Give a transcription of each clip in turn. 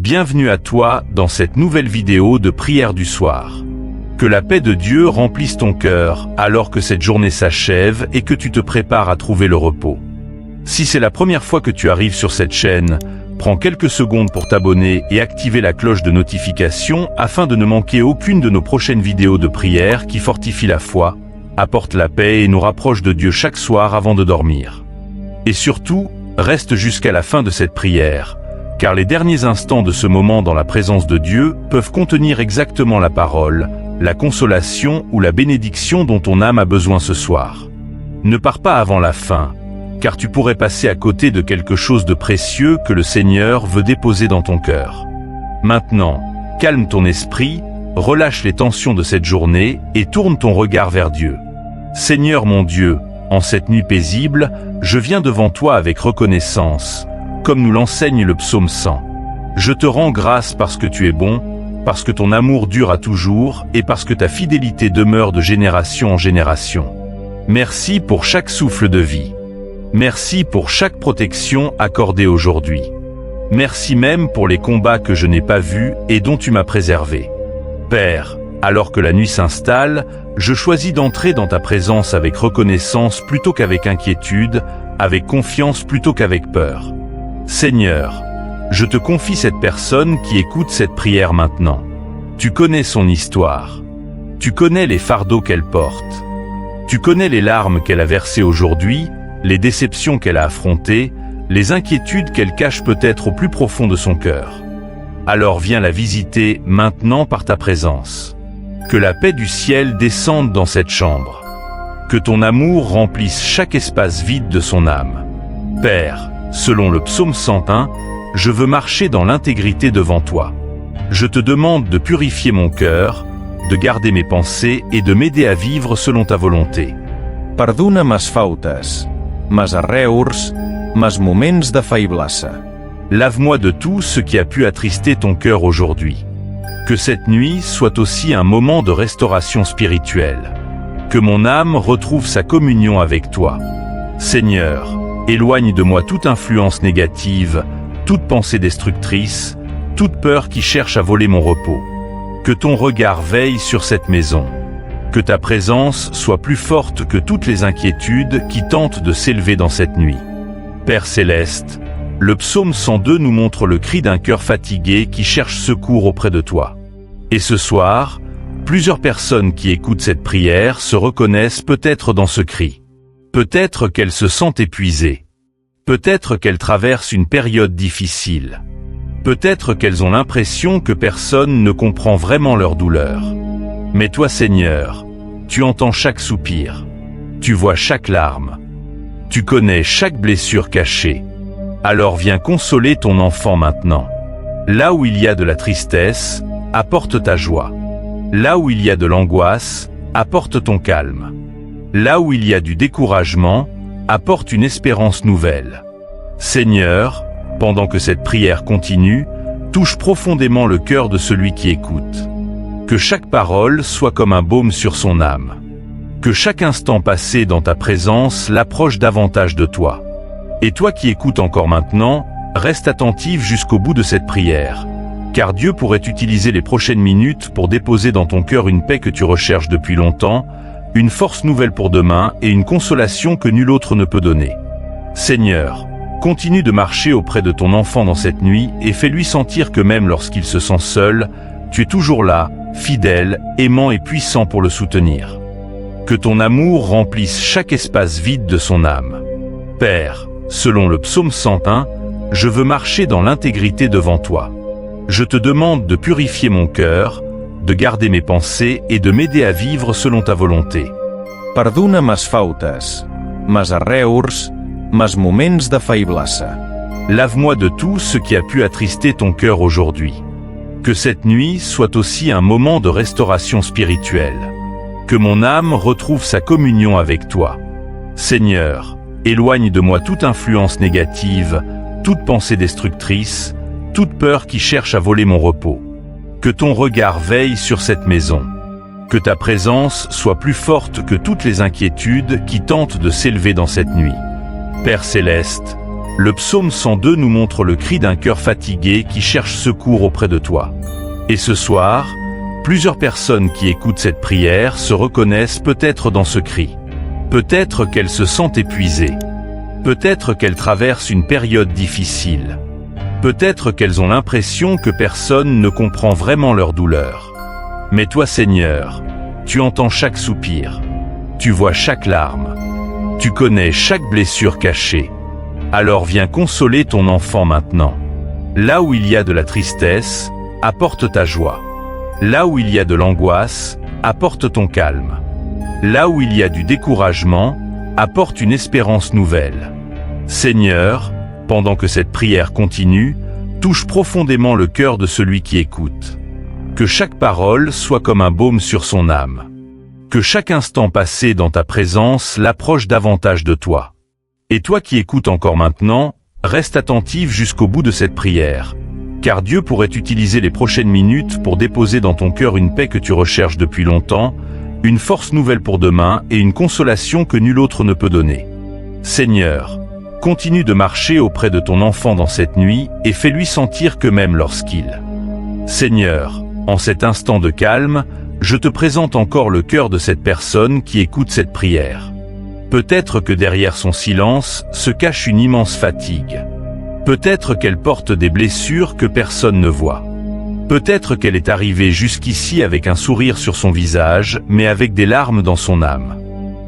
Bienvenue à toi dans cette nouvelle vidéo de prière du soir. Que la paix de Dieu remplisse ton cœur alors que cette journée s'achève et que tu te prépares à trouver le repos. Si c'est la première fois que tu arrives sur cette chaîne, prends quelques secondes pour t'abonner et activer la cloche de notification afin de ne manquer aucune de nos prochaines vidéos de prière qui fortifient la foi, apportent la paix et nous rapprochent de Dieu chaque soir avant de dormir. Et surtout, reste jusqu'à la fin de cette prière, car les derniers instants de ce moment dans la présence de Dieu peuvent contenir exactement la parole, la consolation ou la bénédiction dont ton âme a besoin ce soir. Ne pars pas avant la fin, car tu pourrais passer à côté de quelque chose de précieux que le Seigneur veut déposer dans ton cœur. Maintenant, calme ton esprit, relâche les tensions de cette journée et tourne ton regard vers Dieu. Seigneur mon Dieu, en cette nuit paisible, je viens devant toi avec reconnaissance, comme nous l'enseigne le psaume 100. Je te rends grâce parce que tu es bon, parce que ton amour dure à toujours et parce que ta fidélité demeure de génération en génération. Merci pour chaque souffle de vie. Merci pour chaque protection accordée aujourd'hui. Merci même pour les combats que je n'ai pas vus et dont tu m'as préservé. Père, alors que la nuit s'installe, je choisis d'entrer dans ta présence avec reconnaissance plutôt qu'avec inquiétude, avec confiance plutôt qu'avec peur. Seigneur, je te confie cette personne qui écoute cette prière maintenant. Tu connais son histoire. Tu connais les fardeaux qu'elle porte. Tu connais les larmes qu'elle a versées aujourd'hui, les déceptions qu'elle a affrontées, les inquiétudes qu'elle cache peut-être au plus profond de son cœur. Alors viens la visiter maintenant par ta présence. Que la paix du ciel descende dans cette chambre. Que ton amour remplisse chaque espace vide de son âme. Père, selon le psaume 101, je veux marcher dans l'intégrité devant toi. Je te demande de purifier mon cœur, de garder mes pensées et de m'aider à vivre selon ta volonté. Perdona mes fautes, mes erreurs, mes moments de faiblesse. Lave-moi de tout ce qui a pu attrister ton cœur aujourd'hui. Que cette nuit soit aussi un moment de restauration spirituelle. Que mon âme retrouve sa communion avec toi. Seigneur, éloigne de moi toute influence négative, toute pensée destructrice, toute peur qui cherche à voler mon repos. Que ton regard veille sur cette maison. Que ta présence soit plus forte que toutes les inquiétudes qui tentent de s'élever dans cette nuit. Père céleste, le psaume 102 nous montre le cri d'un cœur fatigué qui cherche secours auprès de toi. Et ce soir, plusieurs personnes qui écoutent cette prière se reconnaissent peut-être dans ce cri. Peut-être qu'elles se sentent épuisées. Peut-être qu'elles traversent une période difficile. Peut-être qu'elles ont l'impression que personne ne comprend vraiment leur douleur. Mais toi, Seigneur, tu entends chaque soupir. Tu vois chaque larme. Tu connais chaque blessure cachée. Alors viens consoler ton enfant maintenant. Là où il y a de la tristesse, apporte ta joie. Là où il y a de l'angoisse, apporte ton calme. Là où il y a du découragement, apporte une espérance nouvelle. Seigneur, pendant que cette prière continue, touche profondément le cœur de celui qui écoute. Que chaque parole soit comme un baume sur son âme. Que chaque instant passé dans ta présence l'approche davantage de toi. Et toi qui écoutes encore maintenant, reste attentif jusqu'au bout de cette prière, car Dieu pourrait utiliser les prochaines minutes pour déposer dans ton cœur une paix que tu recherches depuis longtemps, une force nouvelle pour demain et une consolation que nul autre ne peut donner. Seigneur, continue de marcher auprès de ton enfant dans cette nuit et fais-lui sentir que même lorsqu'il se sent seul, tu es toujours là, fidèle, aimant et puissant pour le soutenir. Que ton amour remplisse chaque espace vide de son âme. Père, selon le psaume 101, je veux marcher dans l'intégrité devant toi. Je te demande de purifier mon cœur, de garder mes pensées et de m'aider à vivre selon ta volonté. Perdona mes fautes, mes erreurs, mes moments de faiblesse. Lave-moi de tout ce qui a pu attrister ton cœur aujourd'hui. Que cette nuit soit aussi un moment de restauration spirituelle. Que mon âme retrouve sa communion avec toi. Seigneur, éloigne de moi toute influence négative, toute pensée destructrice, toute peur qui cherche à voler mon repos. Que ton regard veille sur cette maison. Que ta présence soit plus forte que toutes les inquiétudes qui tentent de s'élever dans cette nuit. Père céleste, Le psaume 102 nous montre le cri d'un cœur fatigué qui cherche secours auprès de toi. Et ce soir, plusieurs personnes qui écoutent cette prière se reconnaissent peut-être dans ce cri. Peut-être qu'elles se sentent épuisées. Peut-être qu'elles traversent une période difficile. Peut-être qu'elles ont l'impression que personne ne comprend vraiment leur douleur. Mais toi, Seigneur, tu entends chaque soupir. Tu vois chaque larme. Tu connais chaque blessure cachée. Alors viens consoler ton enfant maintenant. Là où il y a de la tristesse, apporte ta joie. Là où il y a de l'angoisse, apporte ton calme. Là où il y a du découragement, apporte une espérance nouvelle. Seigneur, pendant que cette prière continue, touche profondément le cœur de celui qui écoute. Que chaque parole soit comme un baume sur son âme. Que chaque instant passé dans ta présence l'approche davantage de toi. Et toi qui écoutes encore maintenant, reste attentif jusqu'au bout de cette prière, car Dieu pourrait utiliser les prochaines minutes pour déposer dans ton cœur une paix que tu recherches depuis longtemps, une force nouvelle pour demain et une consolation que nul autre ne peut donner. Seigneur, continue de marcher auprès de ton enfant dans cette nuit et fais-lui sentir que même lorsqu'il... Seigneur, en cet instant de calme, je te présente encore le cœur de cette personne qui écoute cette prière. Peut-être que derrière son silence se cache une immense fatigue. Peut-être qu'elle porte des blessures que personne ne voit. Peut-être qu'elle est arrivée jusqu'ici avec un sourire sur son visage, mais avec des larmes dans son âme.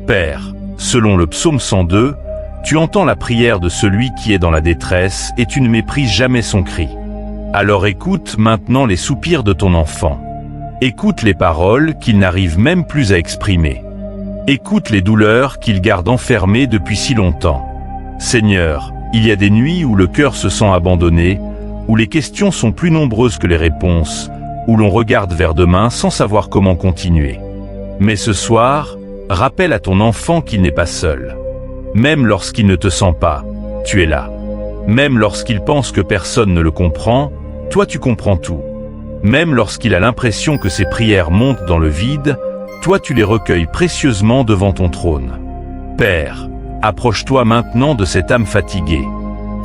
Père, selon le psaume 102, tu entends la prière de celui qui est dans la détresse et tu ne méprises jamais son cri. Alors écoute maintenant les soupirs de ton enfant. Écoute les paroles qu'il n'arrive même plus à exprimer. Écoute les douleurs qu'il garde enfermées depuis si longtemps. Seigneur, il y a des nuits où le cœur se sent abandonné, où les questions sont plus nombreuses que les réponses, où l'on regarde vers demain sans savoir comment continuer. Mais ce soir, rappelle à ton enfant qu'il n'est pas seul. Même lorsqu'il ne te sent pas, tu es là. Même lorsqu'il pense que personne ne le comprend, toi tu comprends tout. Même lorsqu'il a l'impression que ses prières montent dans le vide, toi tu les recueilles précieusement devant ton trône. Père, approche-toi maintenant de cette âme fatiguée.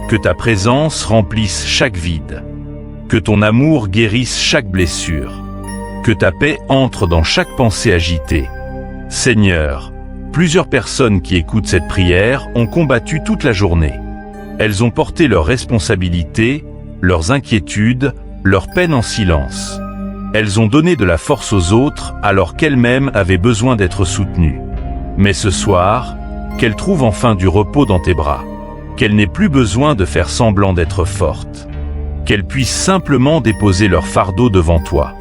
Que ta présence remplisse chaque vide. Que ton amour guérisse chaque blessure. Que ta paix entre dans chaque pensée agitée. Seigneur, plusieurs personnes qui écoutent cette prière ont combattu toute la journée. Elles ont porté leurs responsabilités, leurs inquiétudes, leurs peines en silence. Elles ont donné de la force aux autres alors qu'elles-mêmes avaient besoin d'être soutenues. Mais ce soir, qu'elles trouvent enfin du repos dans tes bras. Qu'elles n'aient plus besoin de faire semblant d'être fortes. Qu'elles puissent simplement déposer leur fardeau devant toi.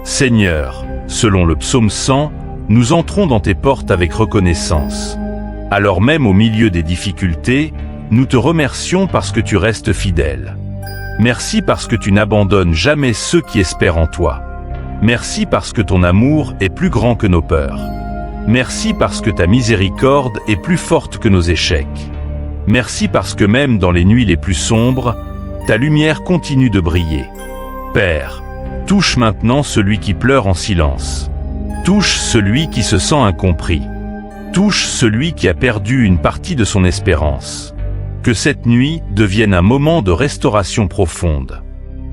Seigneur, selon le psaume 100, nous entrons dans tes portes avec reconnaissance. Alors même au milieu des difficultés, nous te remercions parce que tu restes fidèle. Merci parce que tu n'abandonnes jamais ceux qui espèrent en toi. Merci parce que ton amour est plus grand que nos peurs. Merci parce que ta miséricorde est plus forte que nos échecs. Merci parce que même dans les nuits les plus sombres, ta lumière continue de briller. Père, touche maintenant celui qui pleure en silence. Touche celui qui se sent incompris. Touche celui qui a perdu une partie de son espérance. Que cette nuit devienne un moment de restauration profonde.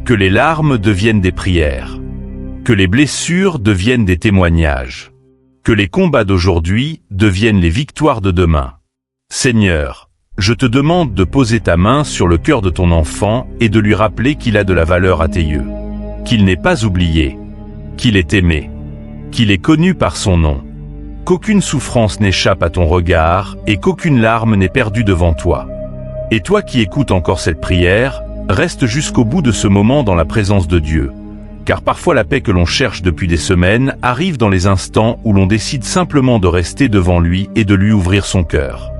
Que les larmes deviennent des prières. Que les blessures deviennent des témoignages. Que les combats d'aujourd'hui deviennent les victoires de demain. Seigneur, je te demande de poser ta main sur le cœur de ton enfant et de lui rappeler qu'il a de la valeur à tes yeux. Qu'il n'est pas oublié. Qu'il est aimé. Qu'il est connu par son nom. Qu'aucune souffrance n'échappe à ton regard et qu'aucune larme n'est perdue devant toi. Et toi qui écoutes encore cette prière, reste jusqu'au bout de ce moment dans la présence de Dieu. Car parfois la paix que l'on cherche depuis des semaines arrive dans les instants où l'on décide simplement de rester devant lui et de lui ouvrir son cœur.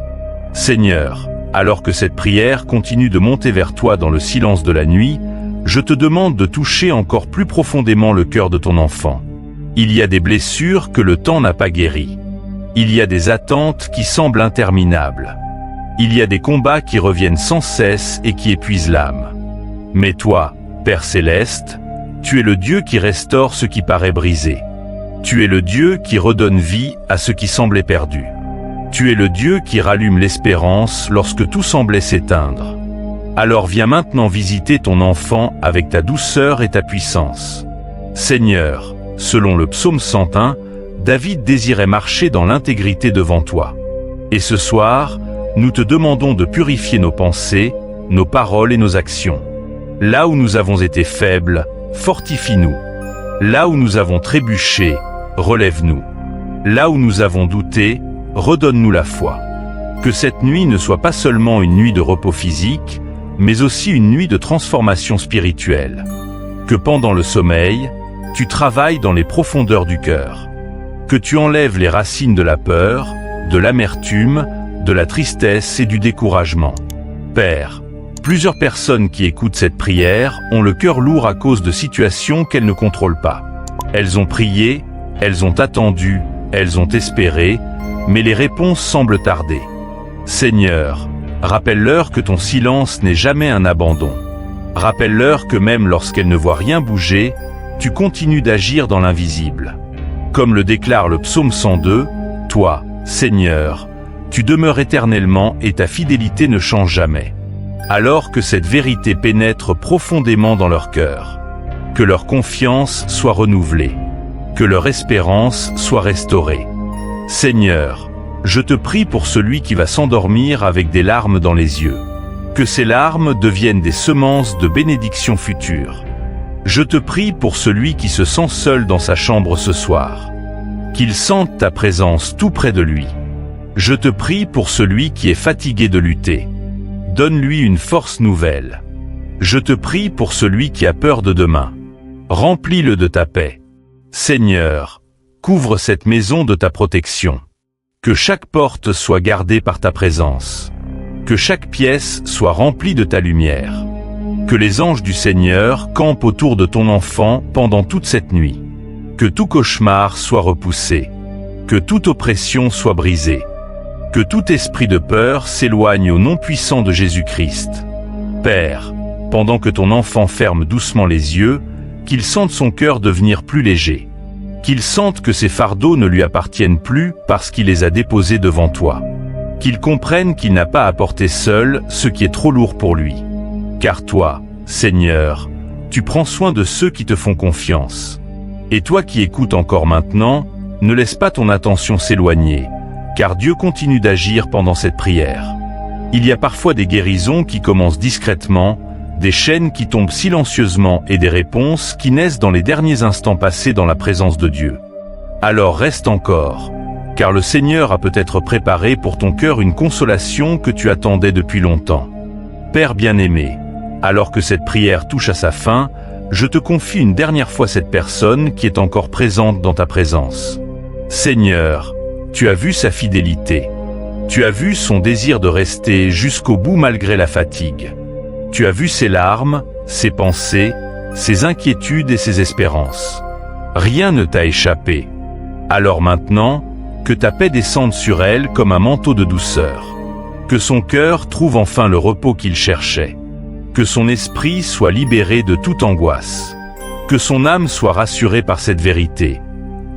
Seigneur, alors que cette prière continue de monter vers toi dans le silence de la nuit, je te demande de toucher encore plus profondément le cœur de ton enfant. Il y a des blessures que le temps n'a pas guéries. Il y a des attentes qui semblent interminables. Il y a des combats qui reviennent sans cesse et qui épuisent l'âme. Mais toi, Père Céleste, tu es le Dieu qui restaure ce qui paraît brisé. Tu es le Dieu qui redonne vie à ce qui semblait perdu. Tu es le Dieu qui rallume l'espérance lorsque tout semblait s'éteindre. Alors viens maintenant visiter ton enfant avec ta douceur et ta puissance. Seigneur, selon le psaume 101, David désirait marcher dans l'intégrité devant toi. Et ce soir, nous te demandons de purifier nos pensées, nos paroles et nos actions. Là où nous avons été faibles, fortifie-nous. Là où nous avons trébuché, relève-nous. Là où nous avons douté, redonne-nous la foi. Que cette nuit ne soit pas seulement une nuit de repos physique, mais aussi une nuit de transformation spirituelle. Que pendant le sommeil, tu travailles dans les profondeurs du cœur. Que tu enlèves les racines de la peur, de l'amertume, de la tristesse et du découragement. Père, plusieurs personnes qui écoutent cette prière ont le cœur lourd à cause de situations qu'elles ne contrôlent pas. Elles ont prié, elles ont attendu, elles ont espéré, mais les réponses semblent tarder. Seigneur, rappelle-leur que ton silence n'est jamais un abandon. Rappelle-leur que même lorsqu'elles ne voient rien bouger, tu continues d'agir dans l'invisible. Comme le déclare le psaume 102, toi, Seigneur, tu demeures éternellement et ta fidélité ne change jamais. Alors que cette vérité pénètre profondément dans leur cœur. Que leur confiance soit renouvelée. Que leur espérance soit restaurée. Seigneur, je te prie pour celui qui va s'endormir avec des larmes dans les yeux. Que ces larmes deviennent des semences de bénédictions futures. Je te prie pour celui qui se sent seul dans sa chambre ce soir. Qu'il sente ta présence tout près de lui. Je te prie pour celui qui est fatigué de lutter. Donne-lui une force nouvelle. Je te prie pour celui qui a peur de demain. Remplis-le de ta paix. Seigneur, couvre cette maison de ta protection. Que chaque porte soit gardée par ta présence. Que chaque pièce soit remplie de ta lumière. Que les anges du Seigneur campent autour de ton enfant pendant toute cette nuit. Que tout cauchemar soit repoussé. Que toute oppression soit brisée. Que tout esprit de peur s'éloigne au nom puissant de Jésus-Christ. Père, pendant que ton enfant ferme doucement les yeux, qu'il sente son cœur devenir plus léger. Qu'il sente que ses fardeaux ne lui appartiennent plus parce qu'il les a déposés devant toi. Qu'il comprenne qu'il n'a pas à porter seul ce qui est trop lourd pour lui. Car toi, Seigneur, tu prends soin de ceux qui te font confiance. Et toi qui écoutes encore maintenant, ne laisse pas ton attention s'éloigner, car Dieu continue d'agir pendant cette prière. Il y a parfois des guérisons qui commencent discrètement, des chaînes qui tombent silencieusement et des réponses qui naissent dans les derniers instants passés dans la présence de Dieu. Alors reste encore, car le Seigneur a peut-être préparé pour ton cœur une consolation que tu attendais depuis longtemps. Père bien-aimé, alors que cette prière touche à sa fin, je te confie une dernière fois cette personne qui est encore présente dans ta présence. Seigneur, tu as vu sa fidélité. Tu as vu son désir de rester jusqu'au bout malgré la fatigue. Tu as vu ses larmes, ses pensées, ses inquiétudes et ses espérances. Rien ne t'a échappé. Alors maintenant, que ta paix descende sur elle comme un manteau de douceur. Que son cœur trouve enfin le repos qu'il cherchait. Que son esprit soit libéré de toute angoisse. Que son âme soit rassurée par cette vérité.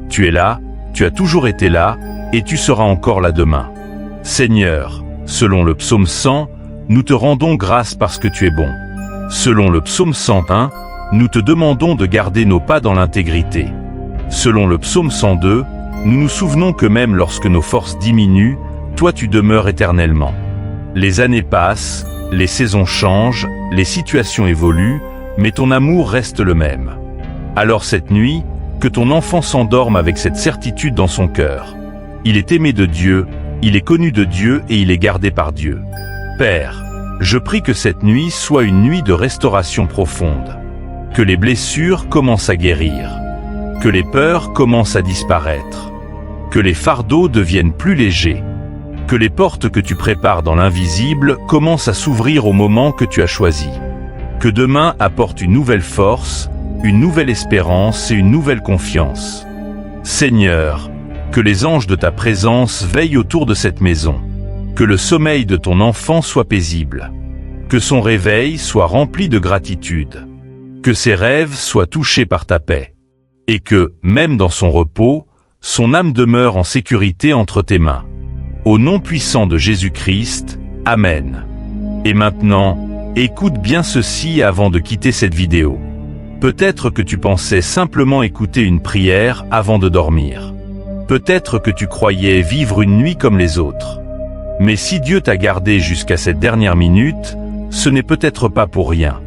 Tu es là, tu as toujours été là, et tu seras encore là demain. Seigneur, selon le psaume 100, nous te rendons grâce parce que tu es bon. Selon le psaume 101, nous te demandons de garder nos pas dans l'intégrité. Selon le psaume 102, nous nous souvenons que même lorsque nos forces diminuent, toi tu demeures éternellement. Les années passent, les saisons changent, les situations évoluent, mais ton amour reste le même. Alors cette nuit, que ton enfant s'endorme avec cette certitude dans son cœur. Il est aimé de Dieu, il est connu de Dieu et il est gardé par Dieu. Père, je prie que cette nuit soit une nuit de restauration profonde. Que les blessures commencent à guérir. Que les peurs commencent à disparaître. Que les fardeaux deviennent plus légers. Que les portes que tu prépares dans l'invisible commencent à s'ouvrir au moment que tu as choisi. Que demain apporte une nouvelle force, une nouvelle espérance et une nouvelle confiance. Seigneur, que les anges de ta présence veillent autour de cette maison. Que le sommeil de ton enfant soit paisible. Que son réveil soit rempli de gratitude. Que ses rêves soient touchés par ta paix. Et que, même dans son repos, son âme demeure en sécurité entre tes mains. Au nom puissant de Jésus-Christ, Amen. Et maintenant, Écoute bien ceci avant de quitter cette vidéo. Peut-être que tu pensais simplement écouter une prière avant de dormir. Peut-être que tu croyais vivre une nuit comme les autres. Mais si Dieu t'a gardé jusqu'à cette dernière minute, ce n'est peut-être pas pour rien.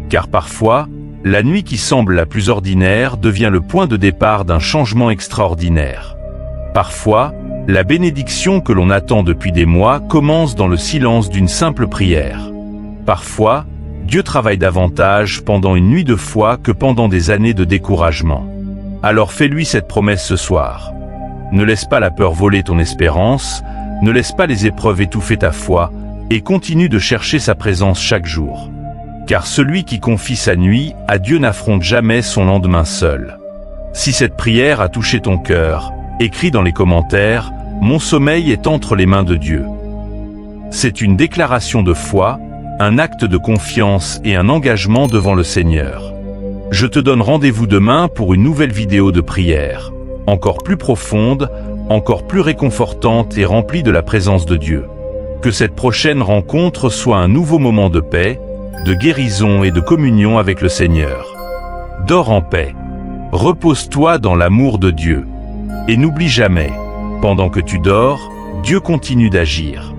Car parfois, la nuit qui semble la plus ordinaire devient le point de départ d'un changement extraordinaire. Parfois, la bénédiction que l'on attend depuis des mois commence dans le silence d'une simple prière. Parfois, Dieu travaille davantage pendant une nuit de foi que pendant des années de découragement. Alors fais-lui cette promesse ce soir. Ne laisse pas la peur voler ton espérance, ne laisse pas les épreuves étouffer ta foi, et continue de chercher sa présence chaque jour. Car celui qui confie sa nuit à Dieu n'affronte jamais son lendemain seul. Si cette prière a touché ton cœur, écris dans les commentaires « Mon sommeil est entre les mains de Dieu ». C'est une déclaration de foi, un acte de confiance et un engagement devant le Seigneur. Je te donne rendez-vous demain pour une nouvelle vidéo de prière, encore plus profonde, encore plus réconfortante et remplie de la présence de Dieu. Que cette prochaine rencontre soit un nouveau moment de paix, de guérison et de communion avec le Seigneur. Dors en paix. Repose-toi dans l'amour de Dieu. Et n'oublie jamais, pendant que tu dors, Dieu continue d'agir.